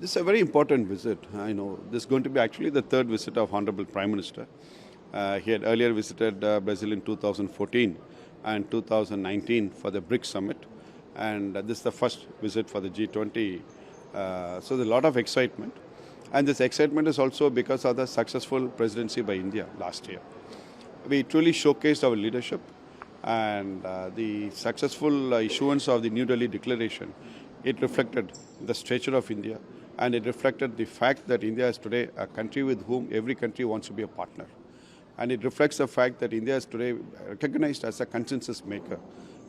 This is a very important visit. I know this is going to be actually the third visit of Honorable Prime Minister. He had earlier visited Brazil in 2014 and 2019 for the BRICS summit, and this is the first visit for the G20. So there's a lot of excitement, and this excitement is also because of the successful presidency by India last year. We truly showcased our leadership, and the successful issuance of the New Delhi Declaration, it reflected the stature of India, and it reflected the fact that India is today a country with whom every country wants to be a partner. And it reflects the fact that India is today recognized as a consensus maker,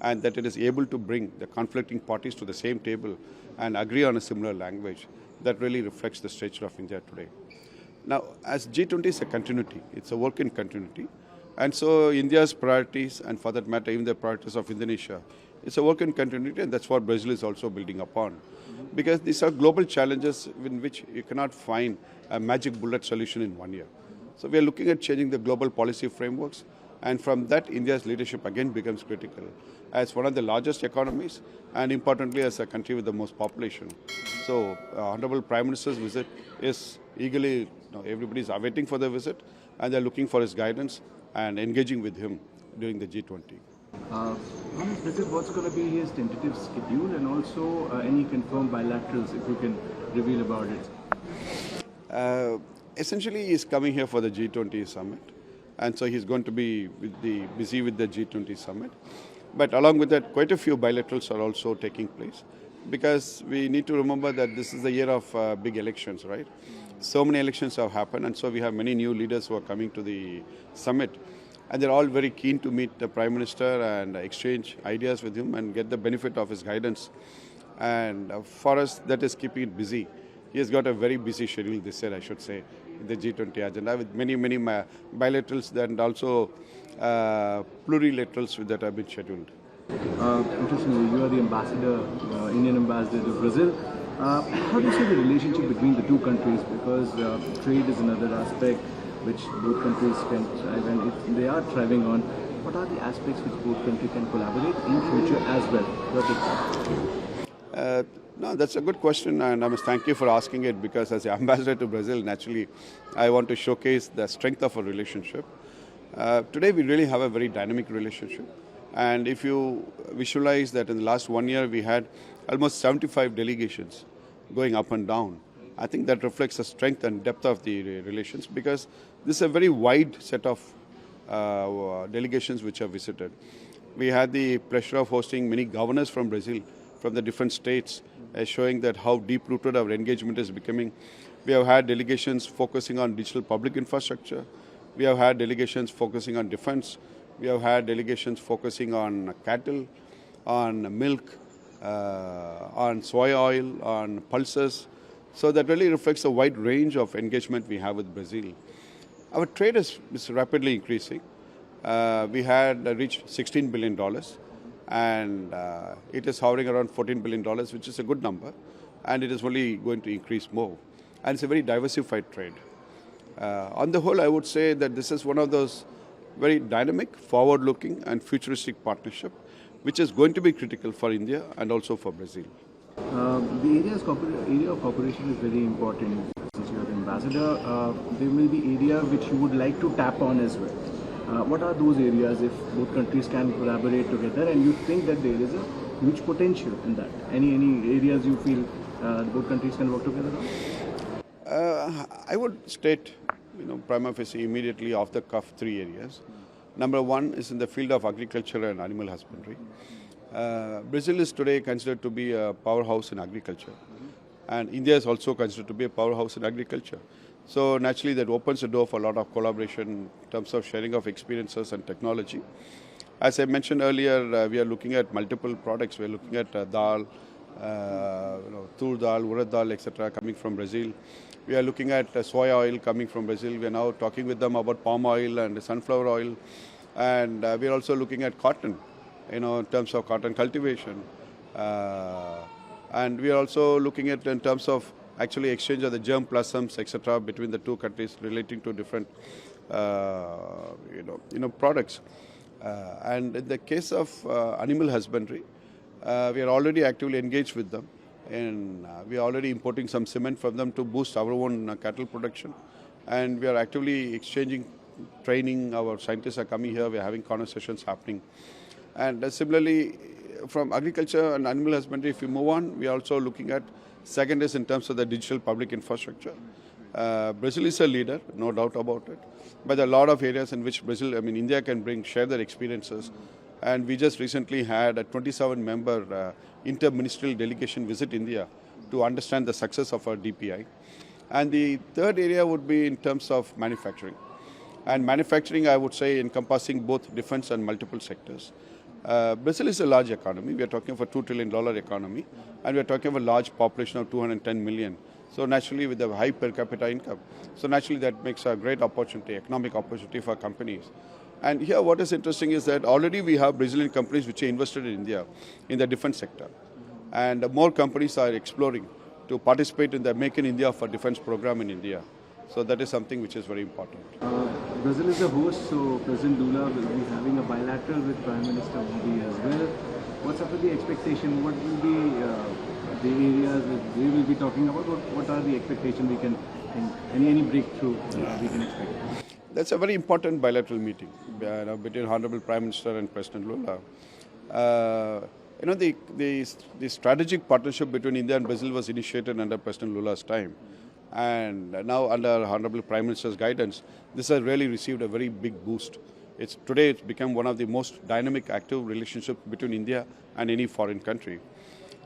and that it is able to bring the conflicting parties to the same table and agree on a similar language. That really reflects the stature of India today. Now, as G20 is a continuity, it's a work in continuity. And so India's priorities, and for that matter, even the priorities of Indonesia, it's a work in continuity, and that's what Brazil is also building upon. Because these are global challenges in which you cannot find a magic bullet solution in 1 year. So we are looking at changing the global policy frameworks, and from that, India's leadership again becomes critical as one of the largest economies, and importantly as a country with the most population. So Honorable Prime Minister's visit is eagerly, everybody is awaiting for the visit, and they're looking for his guidance and engaging with him during the G20. On his visit, what's going to be his tentative schedule, and also any confirmed bilaterals, if you can reveal about it? Essentially, he's coming here for the G20 summit, and so he's going to be busy with the G20 summit. But along with that, quite a few bilaterals are also taking place, because we need to remember that this is the year of big elections, right? So many elections have happened, and so we have many new leaders who are coming to the summit. And they're all very keen to meet the Prime Minister and exchange ideas with him and get the benefit of his guidance. And for us, that is keeping it busy. He has got a very busy schedule this year, I should say, in the G20 agenda, with many bilaterals and also plurilaterals that have been scheduled. Interestingly, you are the ambassador, Indian ambassador to Brazil. How do you see the relationship between the two countries? Because trade is another aspect which both countries can thrive, and if they are thriving on, what are the aspects which both countries can collaborate in future as well? No, that's a good question, and I must thank you for asking it, because as the ambassador to Brazil, naturally, I want to showcase the strength of our relationship. Today, we really have a very dynamic relationship, and if you visualize that in the last 1 year, we had almost 75 delegations going up and down. I think that reflects the strength and depth of the relations, because this is a very wide set of delegations which have visited. We had the pleasure of hosting many governors from Brazil, from the different states, showing that how deep-rooted our engagement is becoming. We have had delegations focusing on digital public infrastructure. We have had delegations focusing on defense. We have had delegations focusing on cattle, on milk, on soy oil, on pulses. So that really reflects a wide range of engagement we have with Brazil. Our trade is rapidly increasing. We had reached $16 billion, and it is hovering around $14 billion, which is a good number, and it is only going to increase more. And it's a very diversified trade. On the whole, I would say that this is one of those very dynamic, forward-looking, and futuristic partnership, which is going to be critical for India and also for Brazil. The area of cooperation is very important. Since you are the ambassador, there may be area which you would like to tap on as well. What are those areas if both countries can collaborate together, and you think that there is a huge potential in that? Any areas you feel both countries can work together on? I would state, prima facie, immediately off the cuff, 3 areas. Number 1 is in the field of agriculture and animal husbandry. Brazil is today considered to be a powerhouse in agriculture, and India is also considered to be a powerhouse in agriculture. So naturally that opens the door for a lot of collaboration in terms of sharing of experiences and technology. As I mentioned earlier, we are looking at multiple products. We are looking at dal, tur dal, urad dal, etc. coming from Brazil. We are looking at soy oil coming from Brazil. We are now talking with them about palm oil and sunflower oil, and we are also looking at cotton, in terms of cotton cultivation. And we are also looking at in terms of actually exchange of the germ plasms, etc., between the two countries relating to different, products. And in the case of animal husbandry, we are already actively engaged with them and we are already importing some cement from them to boost our own cattle production. And we are actively exchanging training. Our scientists are coming here. We are having conversations happening. And similarly, from agriculture and animal husbandry, if we move on, we are also looking at second is in terms of the digital public infrastructure. Brazil is a leader, no doubt about it. But there are a lot of areas in which India can share their experiences. And we just recently had a 27-member inter-ministerial delegation visit India to understand the success of our DPI. And the third area would be in terms of manufacturing. And manufacturing, I would say, encompassing both defense and multiple sectors. Brazil is a large economy. We are talking of a $2 trillion economy. And we are talking of a large population of 210 million. So naturally, with a high per capita income. So naturally, that makes a great opportunity, economic opportunity for companies. And here, what is interesting is that already we have Brazilian companies which are invested in India in the defense sector. And more companies are exploring to participate in the Make in India for Defense program in India. So that is something which is very important. Brazil is a host, so President Lula will be having a bilateral with Prime Minister Modi as well. What's up with the expectation? What will be the areas that they will be talking about? What are the expectations we can think? Any breakthrough we can expect? That's a very important bilateral meeting between Honorable Prime Minister and President Lula. The strategic partnership between India and Brazil was initiated under President Lula's time. And now under Honorable Prime Minister's guidance, this has really received a very big boost. Today it's become one of the most dynamic, active relationships between India and any foreign country.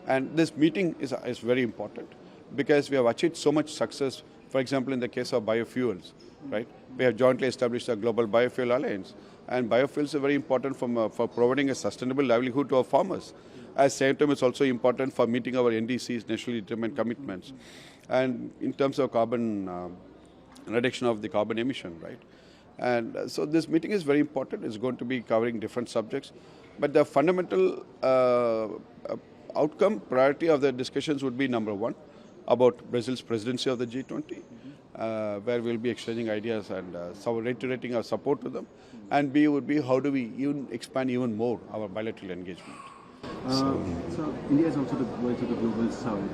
And this meeting is very important because we have achieved so much success, for example, in the case of biofuels, right? We have jointly established a global biofuel alliance. And biofuels are very important for providing a sustainable livelihood to our farmers. At the same time, it's also important for meeting our NDCs, nationally determined commitments. And in terms of carbon reduction of the carbon emission, right? And so this meeting is very important. It's going to be covering different subjects. But the fundamental outcome, priority of the discussions would be number one, about Brazil's presidency of the G20, where we'll be exchanging ideas and reiterating our support to them. And B would be how do we expand even more our bilateral engagement. So India is also the voice of the global south.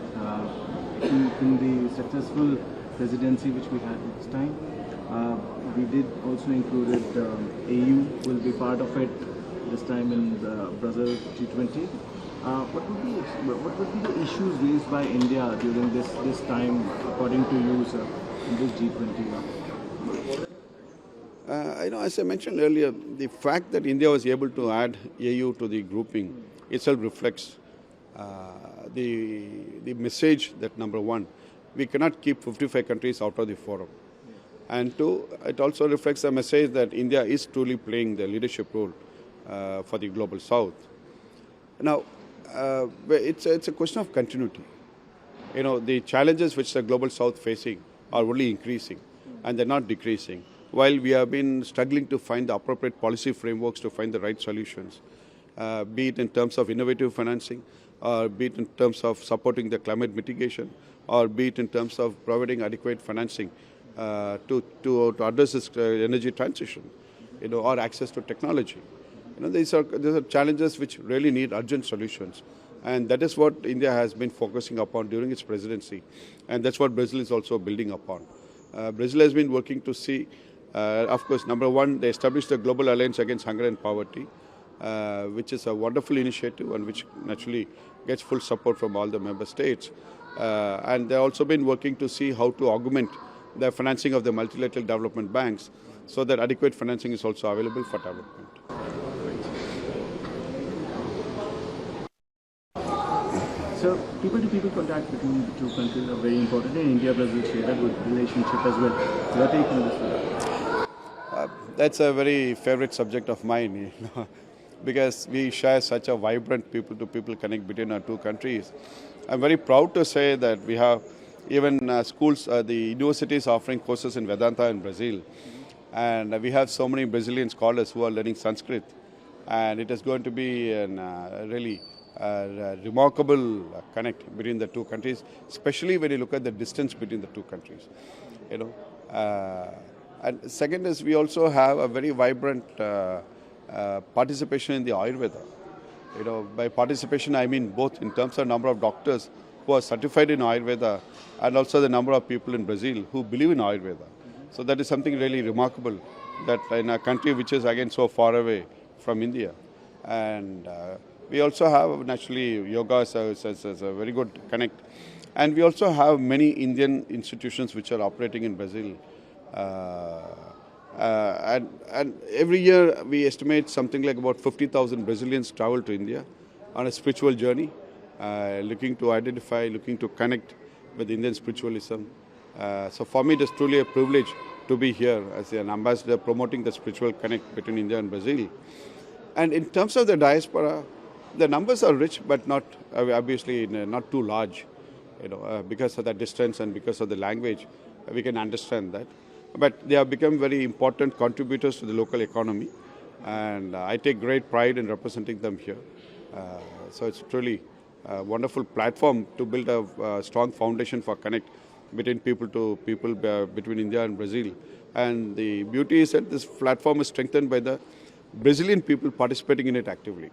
In the successful presidency which we had this time, we did also included AU will be part of it this time in the Brazil G20. What would be the issues raised by India during this time, according to you, sir, in this G20? As I mentioned earlier, the fact that India was able to add AU to the grouping itself reflects the message that number one, we cannot keep 55 countries out of the forum. And two, it also reflects a message that India is truly playing the leadership role for the global south. Now, it's a question of continuity. The challenges which the global south facing are only increasing and they're not decreasing. While we have been struggling to find the appropriate policy frameworks to find the right solutions, be it in terms of innovative financing, or be it in terms of supporting the climate mitigation, or be it in terms of providing adequate financing to address this energy transition, or access to technology. These are challenges which really need urgent solutions. And that is what India has been focusing upon during its presidency. And that's what Brazil is also building upon. Brazil has been working to see, of course, number one, they established the Global Alliance Against Hunger and Poverty, which is a wonderful initiative and which naturally gets full support from all the member states. And they've also been working to see how to augment the financing of the multilateral development banks so that adequate financing is also available for development. So, people-to-people contact between the two countries are very important, and India-Brazil share a good relationship as well. Your take on this? That's a very favorite subject of mine, because we share such a vibrant people-to-people connect between our two countries. I'm very proud to say that we have even schools, the universities offering courses in Vedanta in Brazil. And we have so many Brazilian scholars who are learning Sanskrit. And it is going to be a really remarkable connect between the two countries, especially when you look at the distance between the two countries. And second is we also have a very vibrant participation in the Ayurveda. By participation I mean both in terms of number of doctors who are certified in Ayurveda, and also the number of people in Brazil who believe in Ayurveda. So that is something really remarkable, that in a country which is again so far away from India. And we also have naturally yoga as a very good connect. And we also have many Indian institutions which are operating in Brazil. And every year we estimate something like about 50,000 Brazilians travel to India on a spiritual journey, looking to identify, looking to connect with Indian spiritualism. So for me, it is truly a privilege to be here as an ambassador promoting the spiritual connect between India and Brazil. And in terms of the diaspora, the numbers are rich, but not obviously not too large. Because of the distance and because of the language, we can understand that. But they have become very important contributors to the local economy, and I take great pride in representing them here. So it's truly a wonderful platform to build a strong foundation for connect between people to people, between India and Brazil. And the beauty is that this platform is strengthened by the Brazilian people participating in it actively.